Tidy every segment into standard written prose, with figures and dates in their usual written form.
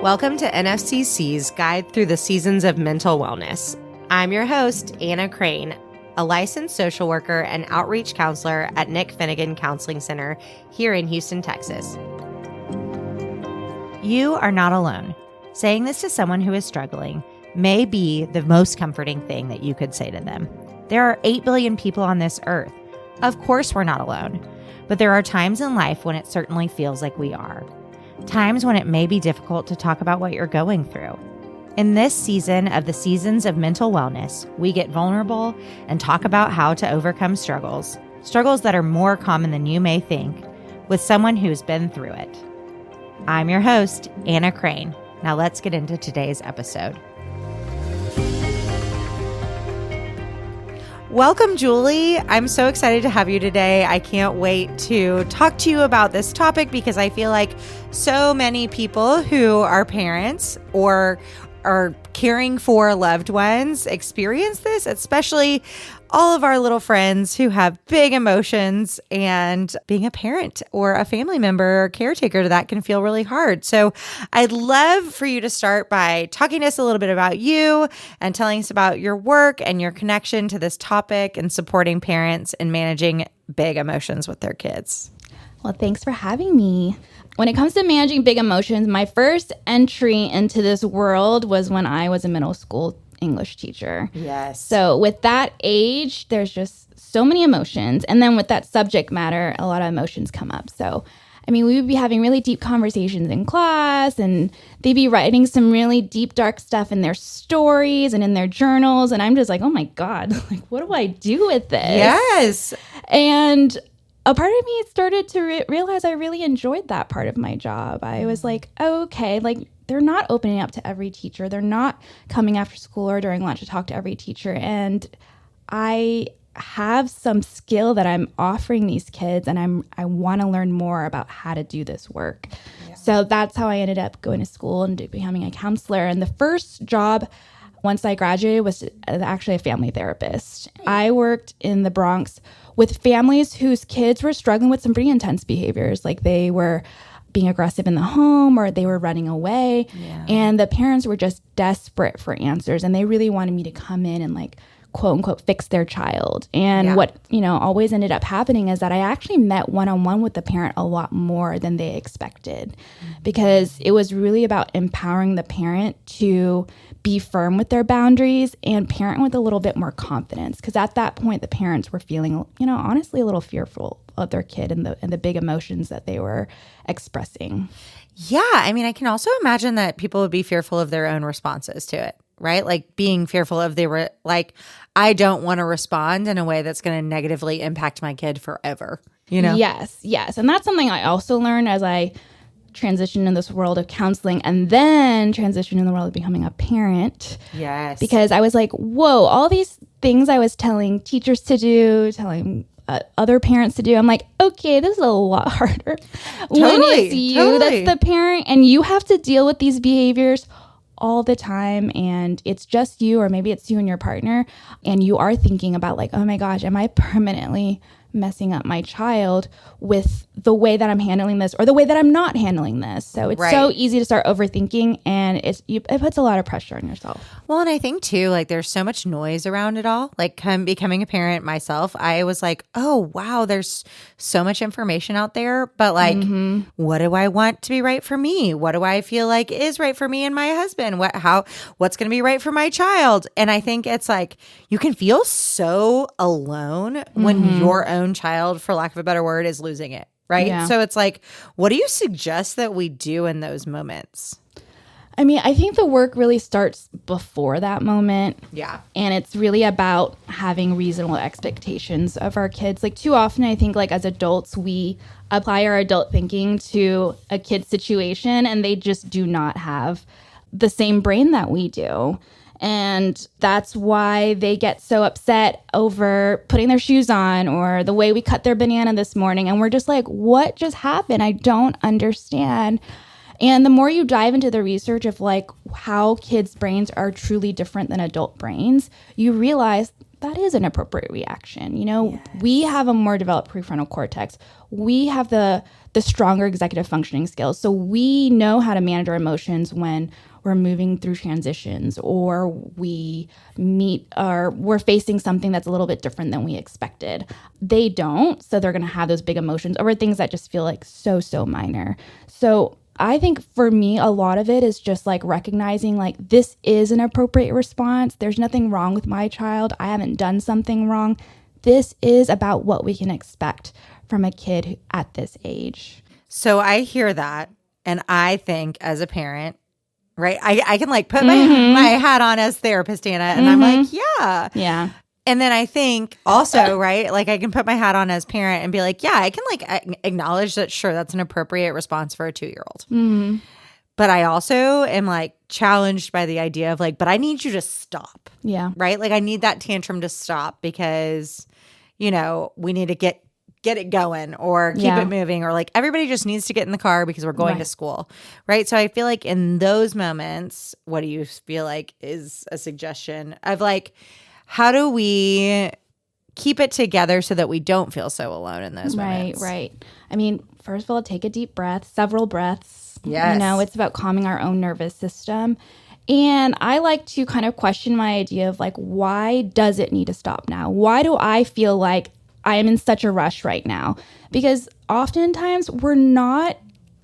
Welcome to NFCC's Guide Through the Seasons of Mental Wellness. I'm your host, Anna Crane, a licensed social worker and outreach counselor at Nick Finnegan Counseling Center here in Houston, Texas. You are not alone. Saying this to someone who is struggling may be the most comforting thing that you could say to them. There are 8 billion people on this earth. Of course we're not alone, but there are times in life when it certainly feels like we are. Times when it may be difficult to talk about what you're going through. In this season of the Seasons of Mental Wellness, we get vulnerable and talk about how to overcome struggles that are more common than you may think, with someone who's been through it. I'm your host, Anna Crane. Now let's get into today's episode. Welcome, Julie. I'm so excited to have you today. I can't wait to talk to you about this topic because I feel like so many people who are parents or are caring for loved ones experience this, especially all of our little friends who have big emotions, and being a parent or a family member or caretaker to that can feel really hard. So I'd love for you to start by talking to us a little bit about you and telling us about your work and your connection to this topic and supporting parents in managing big emotions with their kids. Well, thanks for having me. When it comes to managing big emotions, my first entry into this world was when I was a middle school English teacher. Yes. So with that age, there's just so many emotions. And then with that subject matter, a lot of emotions come up. So, I mean, we would be having really deep conversations in class, and they'd be writing some really deep, dark stuff in their stories and in their journals. And I'm just like, oh my God, like, what do I do with this? Yes. And a part of me started to realize I really enjoyed that part of my job. I was like, okay, like they're not opening up to every teacher. They're not coming after school or during lunch to talk to every teacher. And I have some skill that I'm offering these kids, and I want to learn more about how to do this work. Yeah. So that's how I ended up going to school and becoming a counselor. And the first job once I graduated was actually a family therapist. I worked in the Bronx with families whose kids were struggling with some pretty intense behaviors, like they were being aggressive in the home or they were running away. Yeah. And the parents were just desperate for answers, and they really wanted me to come in and like, quote unquote, fix their child. And what, always ended up happening is that I actually met one-on-one with the parent a lot more than they expected, because it was really about empowering the parent to be firm with their boundaries and parent with a little bit more confidence. Because at that point, the parents were feeling, honestly a little fearful of their kid and the big emotions that they were expressing. Yeah. I mean, I can also imagine that people would be fearful of their own responses to it, right? Like being fearful of I don't want to respond in a way that's going to negatively impact my kid forever, Yes. And that's something I also learned as I transition in this world of counseling and then transition in the world of becoming a parent. Yes. Because I was like, whoa, all these things I was telling teachers to do, telling other parents to do, I'm like, okay, this is a lot harder when it's you that's the parent and you have to deal with these behaviors all the time, and it's just you, or maybe it's you and your partner, and you are thinking about like, oh my gosh, am I permanently messing up my child with the way that I'm handling this or the way that I'm not handling this? So it's so easy to start overthinking, and it puts a lot of pressure on yourself. Well, and I think too, like there's so much noise around it all. Like becoming a parent myself, I was like, oh wow, there's so much information out there, but like, what do I want to be right for me? What do I feel like is right for me and my husband? What's going to be right for my child? And I think it's like you can feel so alone when your own child, for lack of a better word, is losing it, right? Yeah. So it's like, what do you suggest that we do in those moments? I mean, I think the work really starts before that moment. Yeah. And it's really about having reasonable expectations of our kids. Like too often, I think like as adults, we apply our adult thinking to a kid's situation, and they just do not have the same brain that we do. And that's why they get so upset over putting their shoes on or the way we cut their banana this morning. And we're just like, what just happened? I don't understand. And the more you dive into the research of like how kids' brains are truly different than adult brains, you realize that is an appropriate reaction. You know, we have a more developed prefrontal cortex. We have the stronger executive functioning skills. So we know how to manage our emotions when we're moving through transitions, or we're facing something that's a little bit different than we expected. They don't, so they're going to have those big emotions over things that just feel like so minor. So I think for me, a lot of it is just like recognizing like this is an appropriate response. There's nothing wrong with my child. I haven't done something wrong. This is about what we can expect from a kid at this age. So I hear that, and I think as a parent, right, I can like put my hat on as therapist, Anna, and I'm like, yeah. And then I think also, right, like I can put my hat on as parent and be like, yeah, I can like acknowledge that, sure, that's an appropriate response for a 2-year-old. But I also am like challenged by the idea of like, but I need you to stop. Yeah. Right? Like I need that tantrum to stop because, you know, we need to get it going or keep it moving, or like everybody just needs to get in the car because we're going to school. Right. So I feel like in those moments, what do you feel like is a suggestion of like, how do we keep it together so that we don't feel so alone in those moments? Right. I mean, first of all, take a deep breath, several breaths. Yes. You know, it's about calming our own nervous system. And I like to kind of question my idea of like, why does it need to stop now? Why do I feel like I am in such a rush right now? Because oftentimes we're not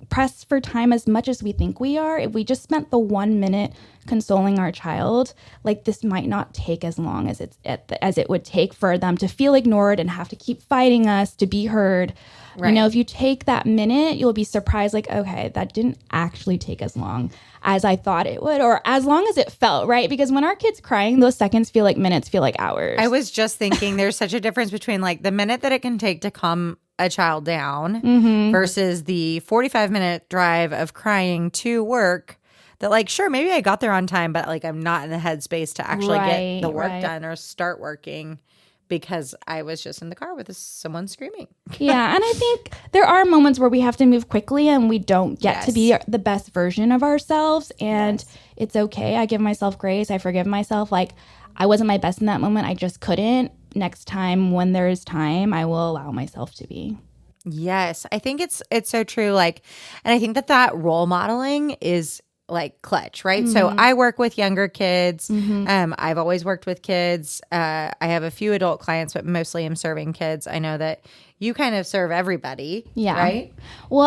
pressed for time as much as we think we are. If we just spent the 1 minute consoling our child, like this might not take as long as it would take for them to feel ignored and have to keep fighting us to be heard. Right. You know, if you take that minute, you'll be surprised, like, okay, that didn't actually take as long as I thought it would, or as long as it felt, right? Because when our kid's crying, those seconds feel like minutes, feel like hours. I was just thinking there's such a difference between like the minute that it can take to calm a child down versus the 45-minute drive of crying to work that like, sure, maybe I got there on time, but like I'm not in the headspace to actually get the work done or start working because I was just in the car with someone screaming. Yeah, and I think there are moments where we have to move quickly and we don't get to be the best version of ourselves, and it's okay. I give myself grace. I forgive myself. Like, I wasn't my best in that moment. I just couldn't. Next time when there is time, I will allow myself to be. Yes, I think it's so true. Like, and I think that role modeling is like clutch, right? So I work with younger kids. I've always worked with kids. I have a few adult clients, but mostly I'm serving kids. I know that you kind of serve everybody, right? Well,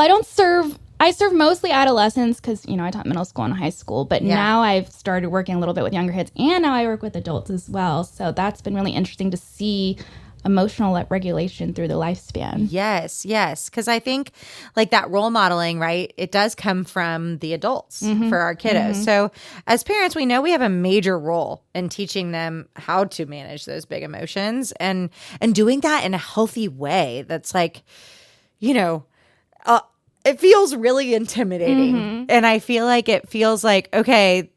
I serve mostly adolescents because, you know, I taught middle school and high school, but now I've started working a little bit with younger kids, and now I work with adults as well. So that's been really interesting to see emotional regulation through the lifespan. Yes. Because I think like that role modeling, right, it does come from the adults for our kiddos. So as parents, we know we have a major role in teaching them how to manage those big emotions and doing that in a healthy way. That's like, you know, it feels really intimidating. And I feel like it feels like, okay,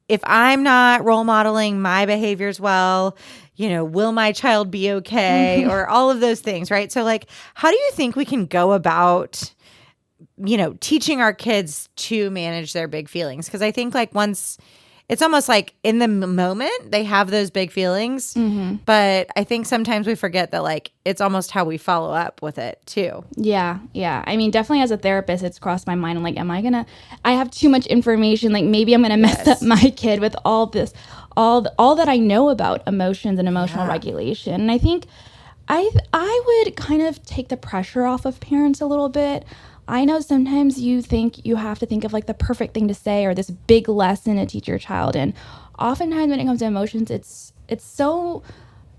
if I'm not role modeling my behaviors well, you know, will my child be okay? Or all of those things, right? So like, how do you think we can go about, you know, teaching our kids to manage their big feelings? Because I think like once it's almost like in the moment they have those big feelings, but I think sometimes we forget that like it's almost how we follow up with it too. Yeah. I mean, definitely as a therapist, it's crossed my mind. I'm like, I have too much information. Like maybe I'm going to mess up my kid with all this, all that I know about emotions and emotional regulation. And I think I would kind of take the pressure off of parents a little bit. I know sometimes you think you have to think of like the perfect thing to say or this big lesson to teach your child. And oftentimes when it comes to emotions, it's so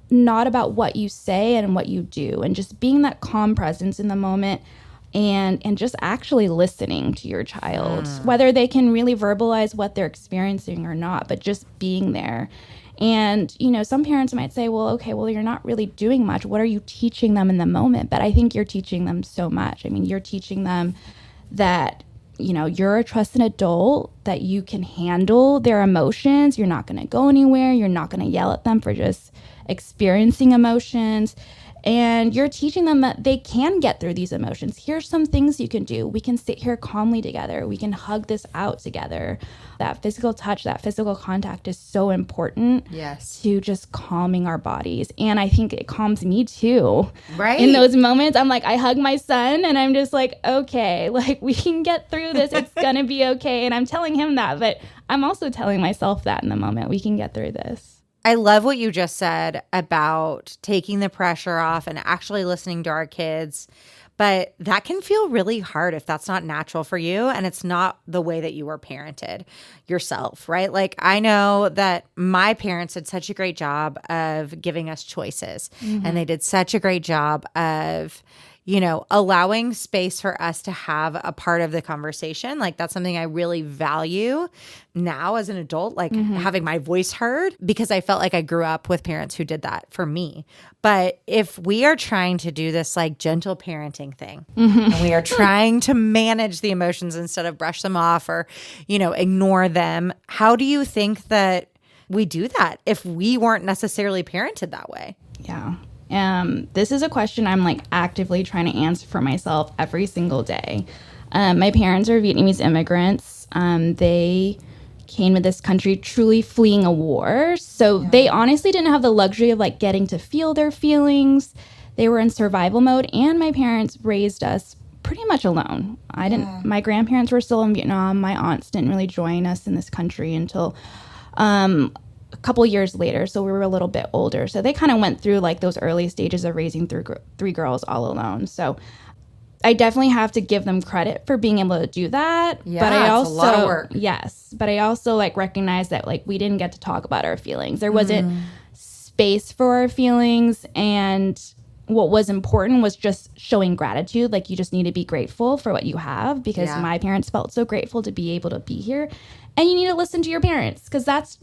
not about what you say and what you do, and just being that calm presence in the moment and just actually listening to your child, whether they can really verbalize what they're experiencing or not, but just being there. And, you know, some parents might say, well, okay, well, you're not really doing much. What are you teaching them in the moment? But I think you're teaching them so much. I mean, you're teaching them that, you know, you're a trusted adult, that you can handle their emotions. You're not going to go anywhere. You're not going to yell at them for just experiencing emotions. And you're teaching them that they can get through these emotions. Here's some things you can do. We can sit here calmly together. We can hug this out together. That physical touch, that physical contact is so important to just calming our bodies. And I think it calms me too. Right. In those moments, I'm like, I hug my son and I'm just like, okay, like we can get through this. It's going to be okay. And I'm telling him that, but I'm also telling myself that in the moment. We can get through this. I love what you just said about taking the pressure off and actually listening to our kids. But that can feel really hard if that's not natural for you and it's not the way that you were parented yourself, right? Like I know that my parents did such a great job of giving us choices and they did such a great job of allowing space for us to have a part of the conversation. Like that's something I really value now as an adult, like having my voice heard, because I felt like I grew up with parents who did that for me. But if we are trying to do this like gentle parenting thing and we are trying to manage the emotions instead of brush them off or, ignore them, how do you think that we do that if we weren't necessarily parented that way? Yeah. This is a question I'm like actively trying to answer for myself every single day. My parents are Vietnamese immigrants. They came to this country truly fleeing a war. So they honestly didn't have the luxury of like getting to feel their feelings. They were in survival mode, and my parents raised us pretty much alone. My grandparents were still in Vietnam. My aunts didn't really join us in this country until a couple years later, so we were a little bit older. So they kind of went through like those early stages of raising three girls all alone. So I definitely have to give them credit for being able to do that. Yeah, but I also, also, a lot of work. Yes, but I also like recognize that like we didn't get to talk about our feelings. There wasn't space for our feelings, and what was important was just showing gratitude. Like you just need to be grateful for what you have, because my parents felt so grateful to be able to be here. And you need to listen to your parents, because that's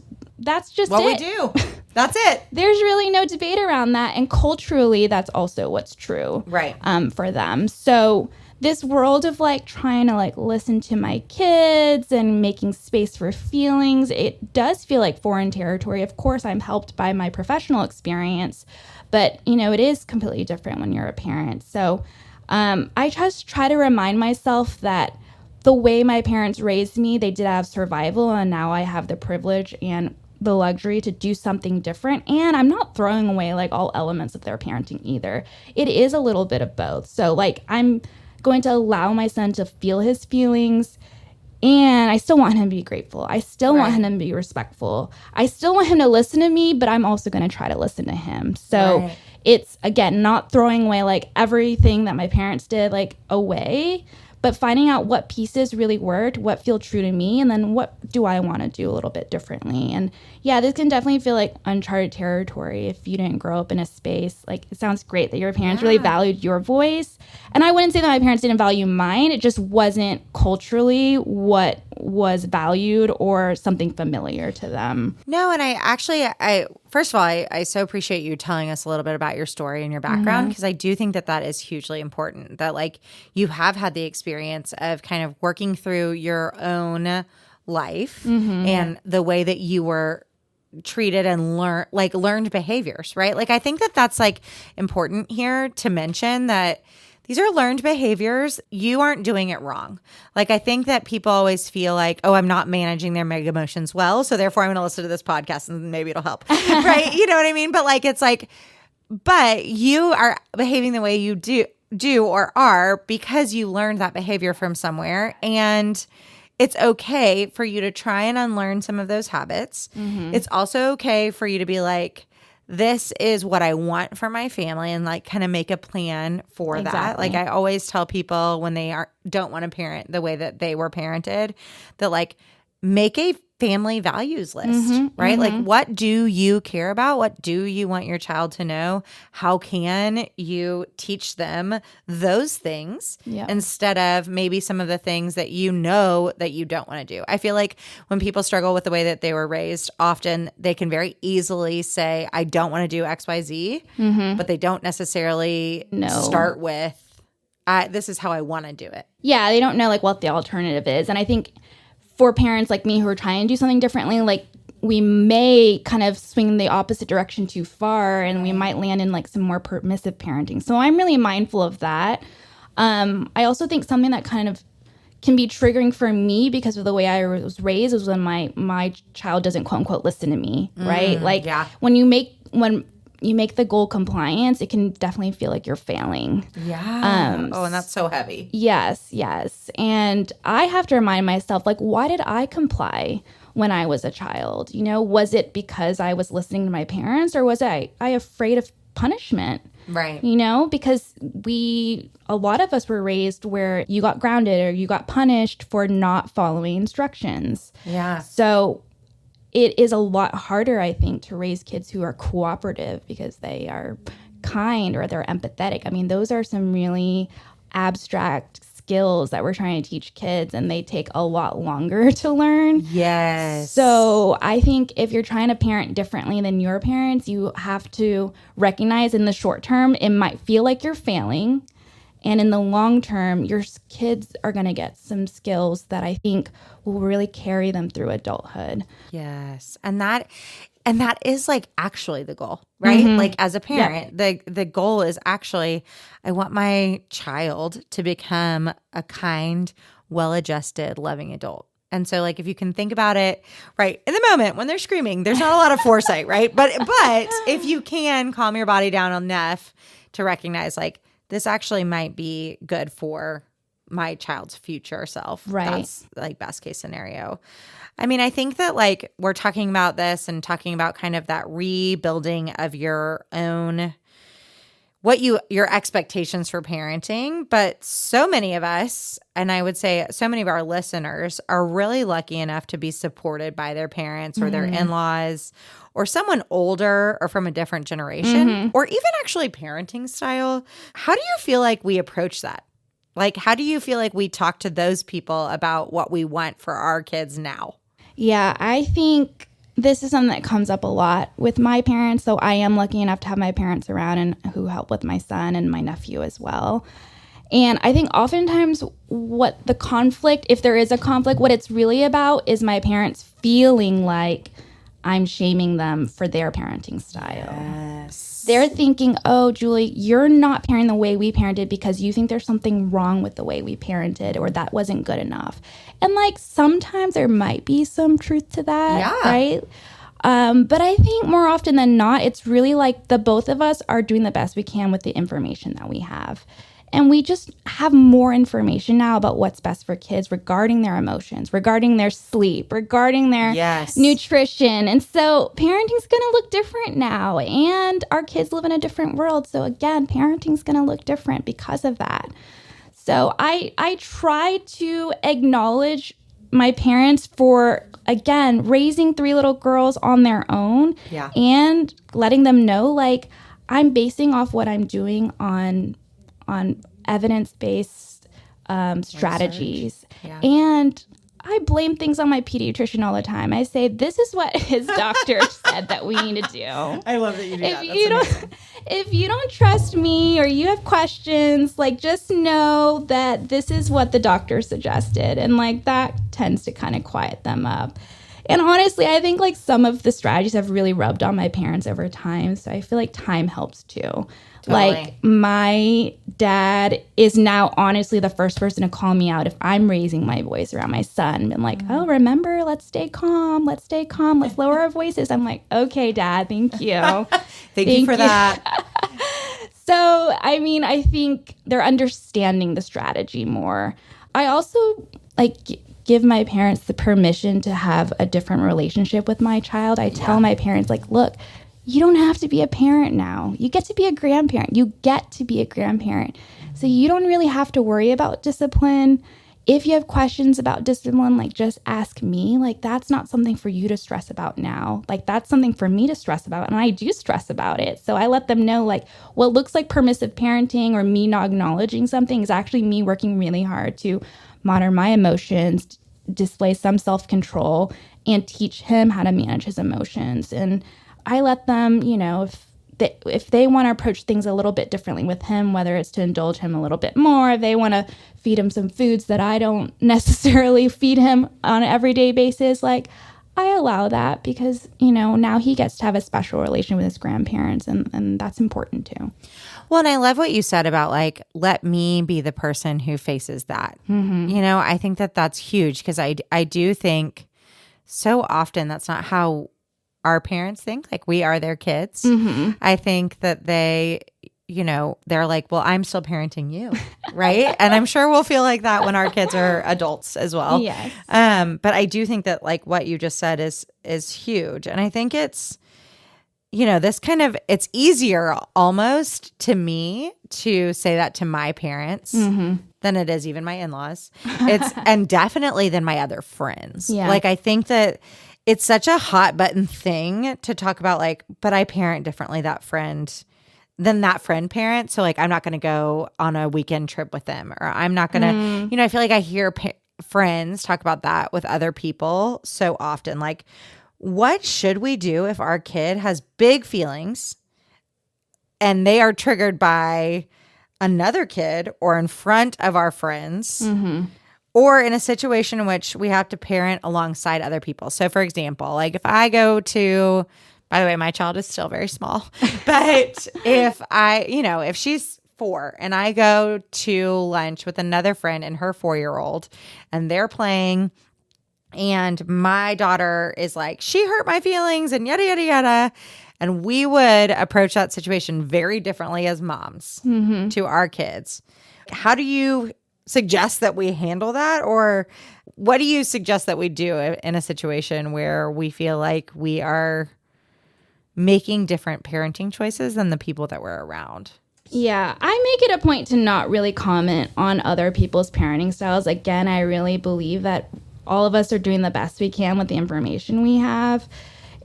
just what it. we do. That's it. There's really no debate around that. And culturally, that's also what's true. Right. For them. So this world of like trying to like listen to my kids and making space for feelings, it does feel like foreign territory. Of course, I'm helped by my professional experience, but it is completely different when you're a parent. So I just try to remind myself that the way my parents raised me, they did have survival, and now I have the privilege and the luxury to do something different. And I'm not throwing away like all elements of their parenting either. It is a little bit of both. So like I'm going to allow my son to feel his feelings, and I still want him to be grateful. I still want him to be respectful. I still want him to listen to me, but I'm also going to try to listen to him. So it's, again, not throwing away like everything that my parents did like away, but finding out what pieces really worked, what feel true to me, and then what do I want to do a little bit differently. And yeah, this can definitely feel like uncharted territory if you didn't grow up in a space. Like it sounds great that your parents really valued your voice. And I wouldn't say that my parents didn't value mine. It just wasn't culturally what was valued or something familiar to them. No, and I first of all, I so appreciate you telling us a little bit about your story and your background, because I do think that is hugely important, that like you have had the experience of kind of working through your own life and the way that you were treated and learned behaviors, right? Like I think that's like important here to mention that these are learned behaviors. You aren't doing it wrong. Like, I think that people always feel like, oh, I'm not managing their mega emotions well, so therefore I'm going to listen to this podcast and maybe it'll help, right? You know what I mean? But like, it's like, but you are behaving the way you do or are because you learned that behavior from somewhere, and it's okay for you to try and unlearn some of those habits. It's also okay for you to be like, this is what I want for my family, and like kind of make a plan for that. Like I always tell people when they don't want to parent the way that they were parented, that like make a family values list, right? Like what do you care about? What do you want your child to know? How can you teach them those things instead of maybe some of the things that you know that you don't want to do? I feel like when people struggle with the way that they were raised, often they can very easily say, I don't want to do X, Y, Z, but they don't necessarily start with, this is how I want to do it. Yeah, they don't know like what the alternative is. And I think for parents like me who are trying to do something differently, like we may kind of swing the opposite direction too far, and we might land in like some more permissive parenting. So I'm really mindful of that. I also think something that kind of can be triggering for me because of the way I was raised is when my child doesn't quote unquote listen to me, right? Like when you make the goal compliance, it can definitely feel like you're failing. Yeah. And that's so heavy. Yes. And I have to remind myself, like, why did I comply when I was a child? You know, was it because I was listening to my parents, or was I afraid of punishment? Right. You know, because a lot of us were raised where you got grounded or you got punished for not following instructions. Yeah. So it is a lot harder, I think, to raise kids who are cooperative because they are kind or they're empathetic. I mean, those are some really abstract skills that we're trying to teach kids, and they take a lot longer to learn. Yes. So I think if you're trying to parent differently than your parents, you have to recognize in the short term, it might feel like you're failing. And in the long term, your kids are going to get some skills that I think will really carry them through adulthood. Yes. And that is like actually the goal, right? Mm-hmm. Like as a parent, the goal is actually, I want my child to become a kind, well-adjusted, loving adult. And so like if you can think about it, right, in the moment when they're screaming, there's not a lot of foresight, right? But if you can calm your body down enough to recognize like, this actually might be good for my child's future self. Right. That's like best case scenario. I mean, I think that like we're talking about this and talking about kind of that rebuilding of your own, your expectations for parenting. But so many of us, and I would say so many of our listeners, are really lucky enough to be supported by their parents or their in-laws or someone older or from a different generation or even actually parenting style. How do you feel like we approach that? Like, how do you feel like we talk to those people about what we want for our kids now? Yeah, I think this is something that comes up a lot with my parents. So I am lucky enough to have my parents around and who help with my son and my nephew as well. And I think oftentimes what the conflict, if there is a conflict, what it's really about is my parents feeling like I'm shaming them for their parenting style. Yes. They're thinking, oh, Julie, you're not parenting the way we parented because you think there's something wrong with the way we parented or that wasn't good enough. And like sometimes there might be some truth to that, right? But I think more often than not, it's really like the both of us are doing the best we can with the information that we have. And we just have more information now about what's best for kids regarding their emotions, regarding their sleep, regarding their nutrition. And so parenting's going to look different now. And our kids live in a different world. So again, parenting's going to look different because of that. So I try to acknowledge my parents for, again, raising 3 little girls on their own and letting them know, like, I'm basing off what I'm doing on evidence-based strategies. And I blame things on my pediatrician all the time. I say, this is what his doctor said that we need to do. I love that you do that. If you don't trust me or you have questions, like, just know that this is what the doctor suggested. And like that tends to kind of quiet them up. And honestly, I think like some of the strategies have really rubbed on my parents over time. So I feel like time helps too. Like my dad is now honestly the first person to call me out if I'm raising my voice around my son. I'm like, oh, remember, let's stay calm. Let's lower our voices. I'm like, okay, Dad, thank you. Thank you for that. So, I mean, I think they're understanding the strategy more. I also like give my parents the permission to have a different relationship with my child. I tell my parents, like, look, you don't have to be a parent now. You get to be a grandparent. So you don't really have to worry about discipline. If you have questions about discipline, like, just ask me. Like, that's not something for you to stress about now. Like, that's something for me to stress about. And I do stress about it. So I let them know, like, what looks like permissive parenting or me not acknowledging something is actually me working really hard to monitor my emotions, display some self-control, and teach him how to manage his emotions. And I let them, you know, if they want to approach things a little bit differently with him, whether it's to indulge him a little bit more, if they want to feed him some foods that I don't necessarily feed him on an everyday basis, like, I allow that because, you know, now he gets to have a special relation with his grandparents, and that's important too. Well, and I love what you said about like, let me be the person who faces that. Mm-hmm. You know, I think that that's huge because I do think so often that's not how our parents think. Like we are their kids. Mm-hmm. I think that they, you know, they're like, well, I'm still parenting you. Right. And I'm sure we'll feel like that when our kids are adults as well. Yes. But I do think that like what you just said is huge. And I think it's, you know, this kind of, it's easier almost to me to say that to my parents than it is even my in-laws. It's, and definitely than my other friends. Yeah. Like, I think that it's such a hot button thing to talk about, like, but I parent differently than that friend parent. So like, I'm not going to go on a weekend trip with them, or I'm not going to, you know, I feel like I hear friends talk about that with other people so often. Like, what should we do if our kid has big feelings and they are triggered by another kid or in front of our friends or in a situation in which we have to parent alongside other people? So for example, like if I go to, by the way, my child is still very small, but if if she's 4 and I go to lunch with another friend and her 4-year-old and they're playing, and my daughter is like, she hurt my feelings and yada, yada, yada. And we would approach that situation very differently as moms to our kids. How do you suggest that we handle that? Or what do you suggest that we do in a situation where we feel like we are making different parenting choices than the people that we're around? Yeah, I make it a point to not really comment on other people's parenting styles. Again, I really believe that all of us are doing the best we can with the information we have.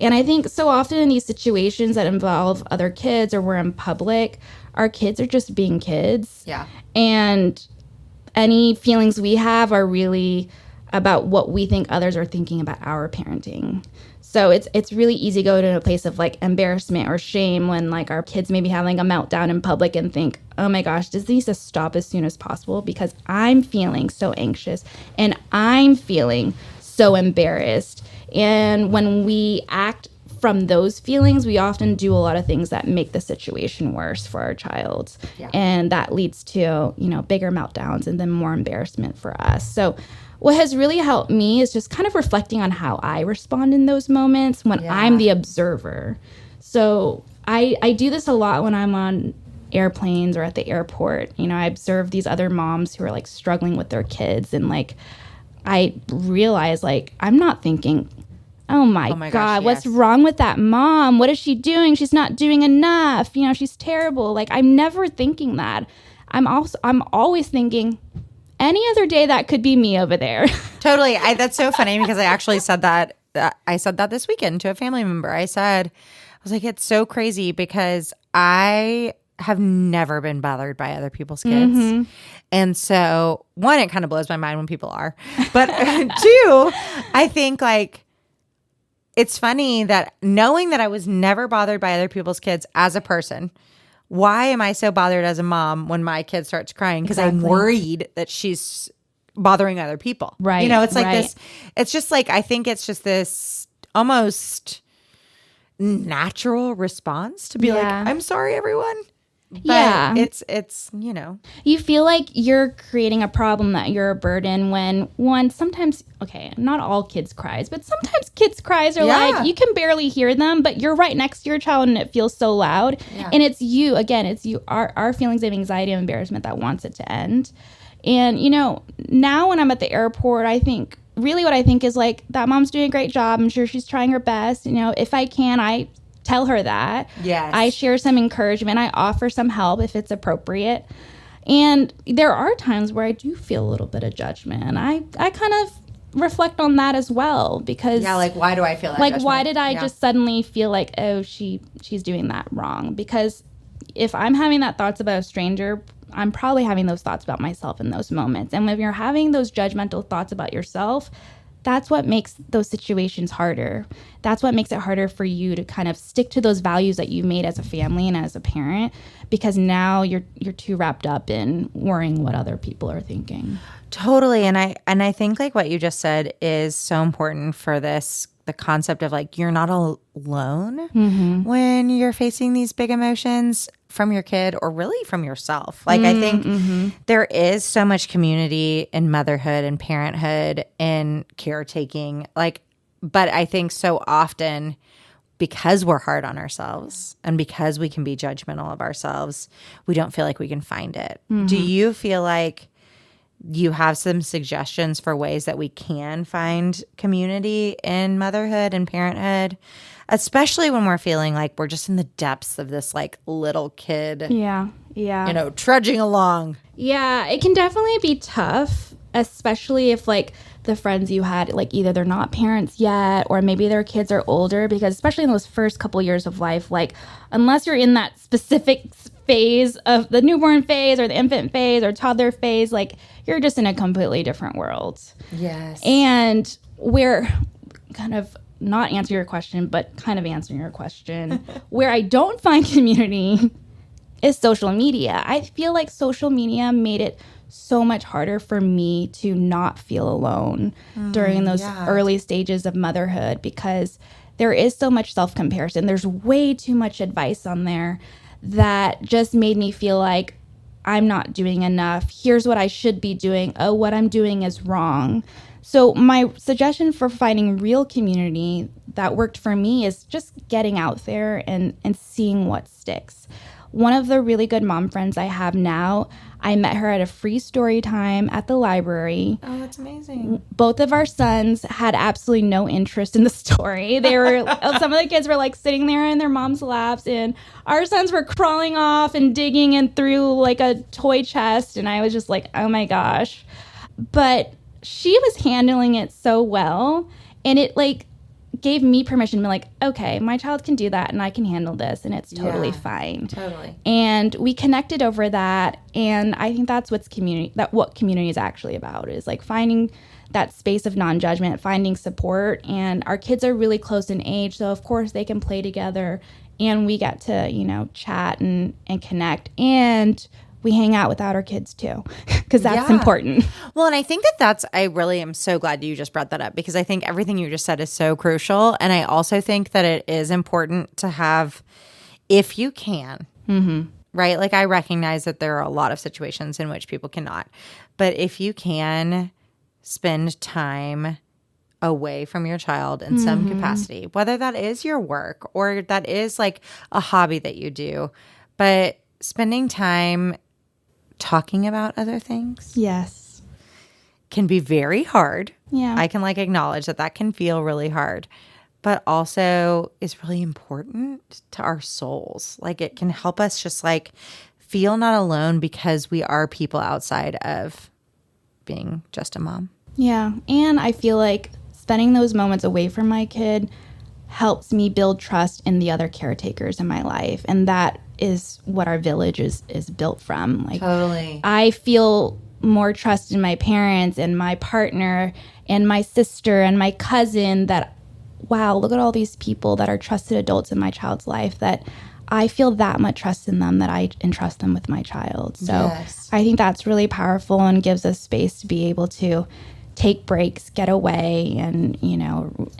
And I think so often in these situations that involve other kids or we're in public, our kids are just being kids. Yeah. And any feelings we have are really about what we think others are thinking about our parenting. So it's really easy to go to a place of like embarrassment or shame when like our kids maybe having a meltdown in public and think, oh my gosh, this needs to stop as soon as possible because I'm feeling so anxious and I'm feeling so embarrassed. And when we act from those feelings, we often do a lot of things that make the situation worse for our child. Yeah. And that leads to, you know, bigger meltdowns and then more embarrassment for us. So what has really helped me is just kind of reflecting on how I respond in those moments when I'm the observer. So I do this a lot when I'm on airplanes or at the airport. You know, I observe these other moms who are like struggling with their kids, and like I realize like I'm not thinking, oh my God, gosh, what's wrong with that mom? What is she doing? She's not doing enough. You know, she's terrible. Like I'm never thinking that. I'm always thinking, any other day that could be me over there. Totally. That's so funny because I actually said that. I said that this weekend to a family member. I was like, it's so crazy because I have never been bothered by other people's kids. And so, one, it kind of blows my mind when people are. But 2, I think like it's funny that knowing that I was never bothered by other people's kids as a person, why am I so bothered as a mom when my kid starts crying? Because I'm worried that she's bothering other people. Right. You know, it's like this, it's just like, I think it's just this almost natural response to be like, I'm sorry, everyone. But it's, you know. You feel like you're creating a problem, that you're a burden when sometimes, okay, not all kids cries, but sometimes kids cries are like, you can barely hear them, but you're right next to your child and it feels so loud. Yeah. And it's you, our feelings of anxiety and embarrassment that wants it to end. And, you know, now when I'm at the airport, I think, really what I think is like, that mom's doing a great job. I'm sure she's trying her best. You know, if I can, I tell her that. Yes. I share some encouragement. I offer some help if it's appropriate. And there are times where I do feel a little bit of judgment. And I kind of reflect on that as well because... Yeah, like, why do I feel that like, judgment? Why did I just suddenly feel like, oh, she's doing that wrong? Because if I'm having that thoughts about a stranger, I'm probably having those thoughts about myself in those moments. And when you're having those judgmental thoughts about yourself, that's what makes those situations harder. That's what makes it harder for you to kind of stick to those values that you made as a family and as a parent, because now you're too wrapped up in worrying what other people are thinking. Totally. And I think like what you just said is so important for this the concept of like, you're not alone when you're facing these big emotions from your kid or really from yourself. Like, I think there is so much community in motherhood and parenthood and caretaking. Like, but I think so often because we're hard on ourselves and because we can be judgmental of ourselves, we don't feel like we can find it. Do you feel like you have some suggestions for ways that we can find community in motherhood and parenthood, especially when we're feeling like we're just in the depths of this like little kid, trudging along? Yeah, it can definitely be tough, especially if like the friends you had, like either they're not parents yet or maybe their kids are older, because especially in those first couple years of life, like unless you're in that specific phase of the newborn phase or the infant phase or toddler phase, like you're just in a completely different world. Yes. And we're kind of not answering your question, but kind of answering your question. Where I don't find community is social media. I feel like social media made it so much harder for me to not feel alone during those early stages of motherhood, because there is so much self-comparison. There's way too much advice on there that just made me feel like I'm not doing enough. Here's what I should be doing. Oh, what I'm doing is wrong. So my suggestion for finding real community that worked for me is just getting out there and seeing what sticks. One of the really good mom friends I have now, I met her at a free story time at the library. Oh, that's amazing. Both of our sons had absolutely no interest in the story. They were some of the kids were like sitting there in their mom's laps, and our sons were crawling off and digging in through like a toy chest, and I was just like, oh my gosh. But she was handling it so well, and it like gave me permission to be like, okay, my child can do that and I can handle this and it's totally fine. Totally. And we connected over that, and I think that's what community is actually about, is like finding that space of non-judgment, finding support. And our kids are really close in age, so of course they can play together and we get to, chat and connect, and we hang out without our kids too, because that's important. Well, and I think I really am so glad you just brought that up, because I think everything you just said is so crucial. And I also think that it is important to have, if you can, right? Like, I recognize that there are a lot of situations in which people cannot, but if you can spend time away from your child in some capacity, whether that is your work or that is like a hobby that you do, but spending time talking about other things, yes, can be very hard. Yeah. I can like acknowledge that can feel really hard, but also is really important to our souls. Like, it can help us just like feel not alone, because we are people outside of being just a mom. Yeah. And I feel like spending those moments away from my kid helps me build trust in the other caretakers in my life. And that is what our village is built from. Like, totally. I feel more trust in my parents and my partner and my sister and my cousin, that, wow, look at all these people that are trusted adults in my child's life, that I feel that much trust in them that I entrust them with my child. So I think that's really powerful and gives us space to be able to take breaks, get away, and,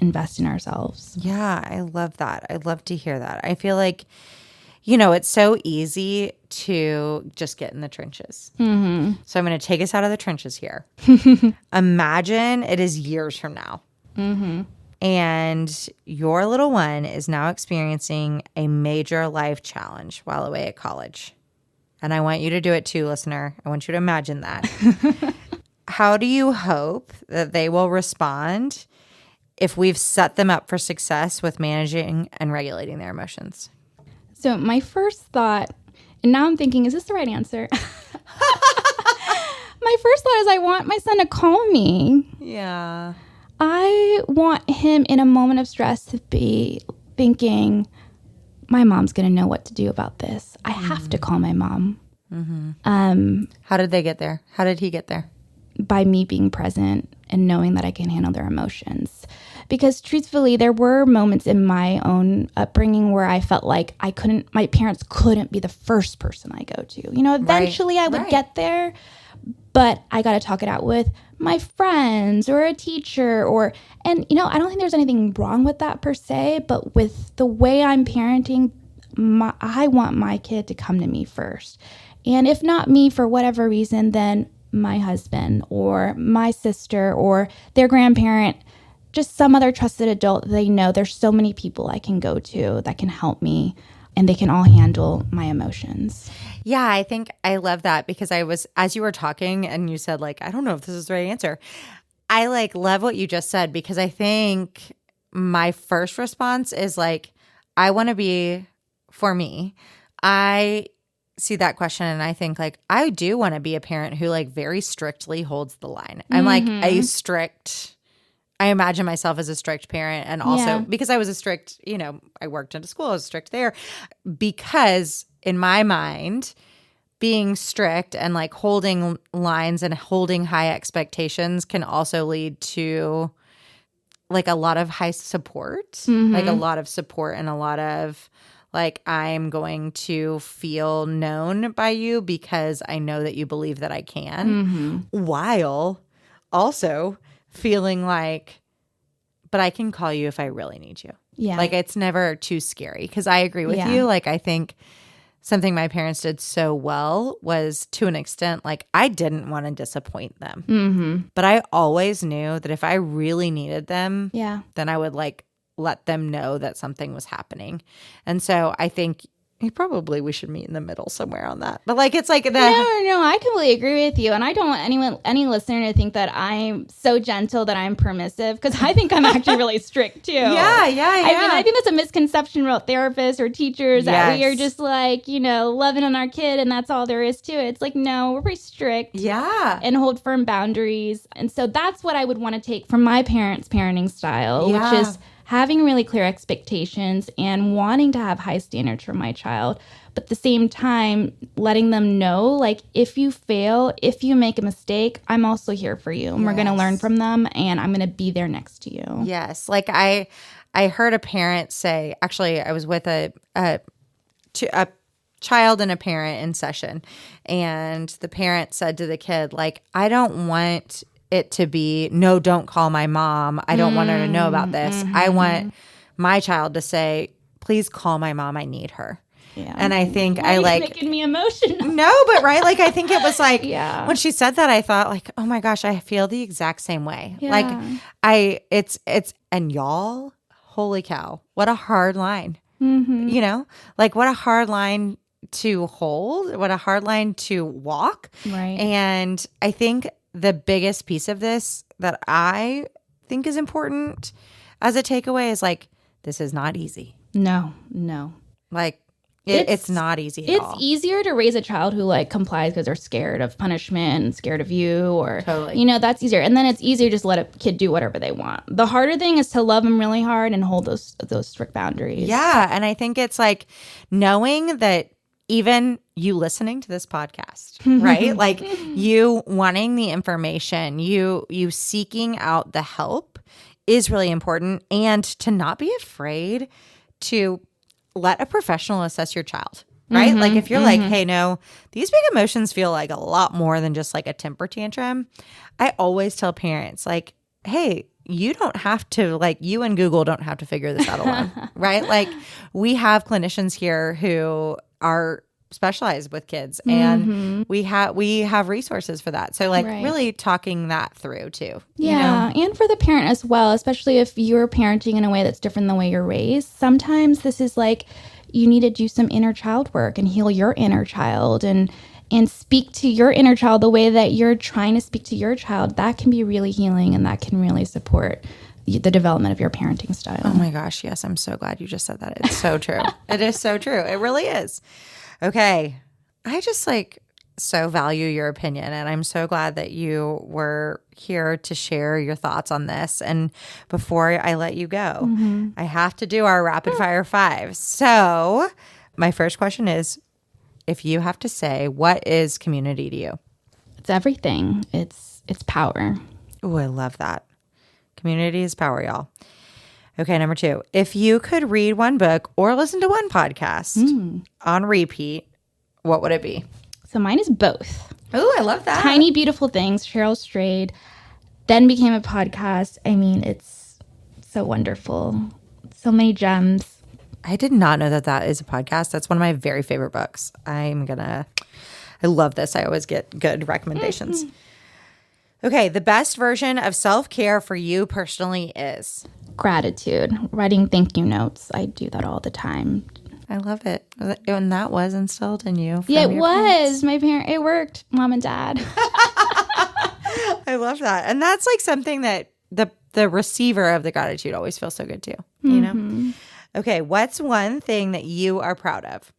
invest in ourselves. Yeah, I love that. I love to hear that. I feel like, it's so easy to just get in the trenches. So I'm going to take us out of the trenches here. Imagine it is years from now. And your little one is now experiencing a major life challenge while away at college. And I want you to do it too, listener. I want you to imagine that. How do you hope that they will respond if we've set them up for success with managing and regulating their emotions? So my first thought, and now I'm thinking, is this the right answer? My first thought is I want my son to call me. Yeah. I want him in a moment of stress to be thinking, my mom's going to know what to do about this. I have to call my mom. How did they get there? How did he get there? By me being present and knowing that I can handle their emotions. Because truthfully, there were moments in my own upbringing where I felt like my parents couldn't be the first person I go to. Eventually I would get there, but I got to talk it out with my friends or a teacher and I don't think there's anything wrong with that per se, but with the way I'm parenting, I want my kid to come to me first. And if not me for whatever reason, then my husband or my sister or their grandparent, just some other trusted adult that they know there's so many people I can go to that can help me and they can all handle my emotions. Yeah, I think I love that because as you were talking and you said like, I don't know if this is the right answer. I like love what you just said because I think my first response is like, I want to be for me. I see that question and I think like, I do want to be a parent who like very strictly holds the line. I'm like I imagine myself as a strict parent and also because I was a strict, I worked in a school, I was strict there because in my mind, being strict and like holding lines and holding high expectations can also lead to like a lot of high support, like a lot of support and a lot of like, I'm going to feel known by you because I know that you believe that I can, while also feeling like, but I can call you if I really need you. Yeah. Like, it's never too scary because I agree with you. Like, I think something my parents did so well was to an extent, like, I didn't want to disappoint them. But I always knew that if I really needed them, then I would like let them know that something was happening. And so I think we should meet in the middle somewhere on that. But like, it's like that. No, I completely agree with you. And I don't want any listener to think that I'm so gentle that I'm permissive because I think I'm actually really strict too. Yeah. I mean, I think that's a misconception about therapists or teachers that we are just like, loving on our kid and that's all there is to it. It's like, no, we're pretty strict. Yeah. And hold firm boundaries. And so that's what I would want to take from my parents' parenting style, which is having really clear expectations and wanting to have high standards for my child, but at the same time, letting them know, like, if you fail, if you make a mistake, I'm also here for you. And we're going to learn from them, and I'm going to be there next to you. Yes. Like, I heard a parent say, actually, I was with a child and a parent in session, and the parent said to the kid, like, I don't want it to be, no, don't call my mom. I don't want her to know about this. I want my child to say, please call my mom. I need her. Yeah. And I think making me emotional. No, but right. Like, I think it was like, when she said that, I thought like, oh my gosh, I feel the exact same way. Yeah. Like and y'all, holy cow, what a hard line, like what a hard line to hold, what a hard line to walk. Right. And I think the biggest piece of this that I think is important as a takeaway is like, this is not easy. No. Like, it's not easy at all. It's easier to raise a child who like complies because they're scared of punishment and scared of you or, that's easier. And then it's easier to just let a kid do whatever they want. The harder thing is to love them really hard and hold those strict boundaries. Yeah. And I think it's like knowing that even you listening to this podcast, right? Like you wanting the information, you seeking out the help is really important, and to not be afraid to let a professional assess your child, right? Like if you're like, hey, no, these big emotions feel like a lot more than just like a temper tantrum. I always tell parents like, hey, you don't have to, like, you and Google don't have to figure this out alone, right? Like we have clinicians here who are specialized with kids, and we have resources for that. So like really talking that through too. Yeah. And for the parent as well, especially if you're parenting in a way that's different than the way you're raised. Sometimes this is like you need to do some inner child work and heal your inner child and speak to your inner child the way that you're trying to speak to your child. That can be really healing, and that can really support the development of your parenting style. Oh my gosh, yes. I'm so glad you just said that. It's so true. It is so true. It really is. Okay. I just like so value your opinion, and I'm so glad that you were here to share your thoughts on this. And before I let you go, I have to do our rapid fire 5. So my first question is, if you have to say, what is community to you? It's everything. It's power. Oh, I love that. Community is power, y'all. Okay, number 2. If you could read one book or listen to one podcast on repeat, what would it be? So mine is both. Oh, I love that. Tiny Beautiful Things, Cheryl Strayed. then became a podcast. I mean, it's so wonderful. So many gems. I did not know that is a podcast. That's one of my very favorite books. I love this. I always get good recommendations. Okay, the best version of self-care for you personally is? Gratitude. Writing thank you notes. I do that all the time. I love it. And that was instilled in you. Yeah, it was. It worked, Mom and Dad. I love that. And that's like something that the receiver of the gratitude always feels so good too, you know? Okay, what's one thing that you are proud of?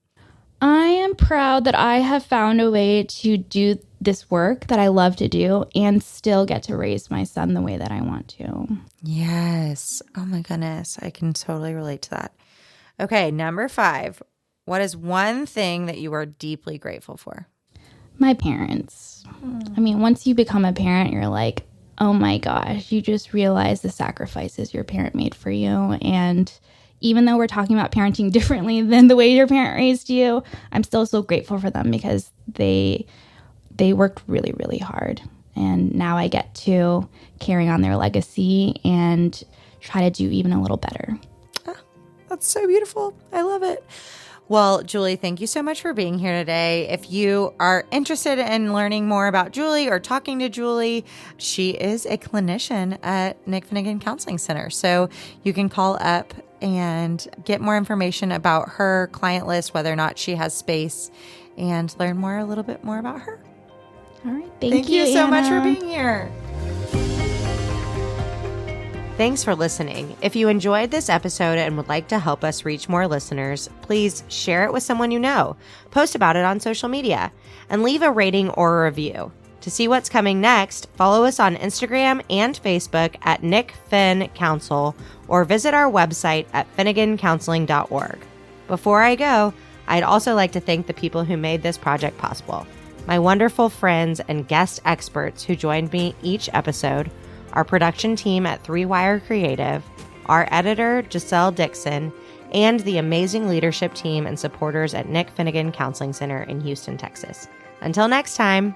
I am proud that I have found a way to do this work that I love to do and still get to raise my son the way that I want to. Yes. Oh my goodness. I can totally relate to that. Okay, number 5. What is one thing that you are deeply grateful for? My parents. I mean, once you become a parent, you're like, oh my gosh, you just realize the sacrifices your parent made for you. And even though we're talking about parenting differently than the way your parent raised you, I'm still so grateful for them because they worked really, really hard. And now I get to carry on their legacy and try to do even a little better. Oh, that's so beautiful. I love it. Well, Julie, thank you so much for being here today. If you are interested in learning more about Julie or talking to Julie, she is a clinician at Nick Finnegan Counseling Center. So you can call up and get more information about her client list, whether or not she has space, and learn a little bit more about her. All right. Thank you so Anna. much for being here. Thanks for listening. If you enjoyed this episode and would like to help us reach more listeners, please share it with someone you know, post about it on social media, and leave a rating or a review. To see what's coming next, follow us on Instagram and Facebook at NickFinCounsel or visit our website at finnegancounseling.org. Before I go, I'd also like to thank the people who made this project possible. My wonderful friends and guest experts who joined me each episode, our production team at 3 Wire Creative, our editor, Giselle Dixon, and the amazing leadership team and supporters at Nick Finnegan Counseling Center in Houston, Texas. Until next time.